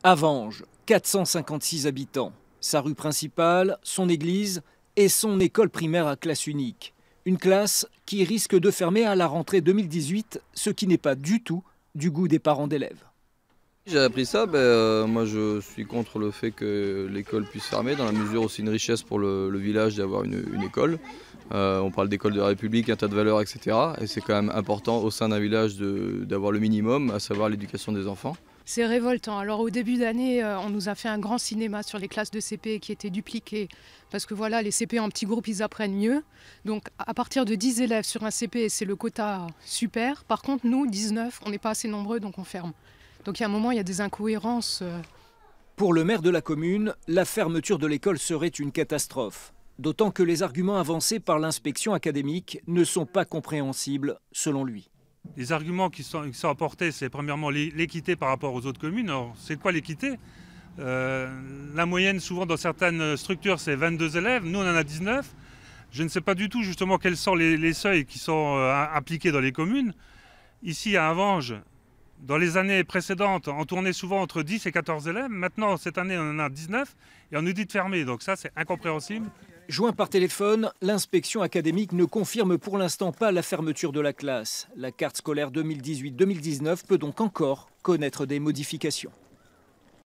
Avenges, 456 habitants. Sa rue principale, son église et son école primaire à classe unique. Une classe qui risque de fermer à la rentrée 2018, ce qui n'est pas du tout du goût des parents d'élèves. J'ai appris ça, moi je suis contre le fait que l'école puisse fermer, dans la mesure où c'est une richesse pour le village d'avoir une école. On parle d'école de la République, un tas de valeurs, etc. Et c'est quand même important au sein d'un village d'avoir le minimum, à savoir l'éducation des enfants. C'est révoltant. Alors au début d'année, on nous a fait un grand cinéma sur les classes de CP qui étaient dupliquées. Parce que voilà, les CP en petits groupes, ils apprennent mieux. Donc à partir de 10 élèves sur un CP, c'est le quota super. Par contre, nous, 19, on n'est pas assez nombreux, donc on ferme. Donc il y a un moment, il y a des incohérences. Pour le maire de la commune, la fermeture de l'école serait une catastrophe. D'autant que les arguments avancés par l'inspection académique ne sont pas compréhensibles, selon lui. Les arguments qui sont apportés, c'est premièrement l'équité par rapport aux autres communes. Alors, c'est quoi l'équité ? La moyenne, souvent dans certaines structures, c'est 22 élèves. Nous, on en a 19. Je ne sais pas du tout justement quels sont les seuils qui sont appliqués dans les communes. Ici, à Avenges, dans les années précédentes, on tournait souvent entre 10 et 14 élèves. Maintenant, cette année, on en a 19 et on nous dit de fermer. Donc ça, c'est incompréhensible. Joint par téléphone, l'inspection académique ne confirme pour l'instant pas la fermeture de la classe. La carte scolaire 2018-2019 peut donc encore connaître des modifications.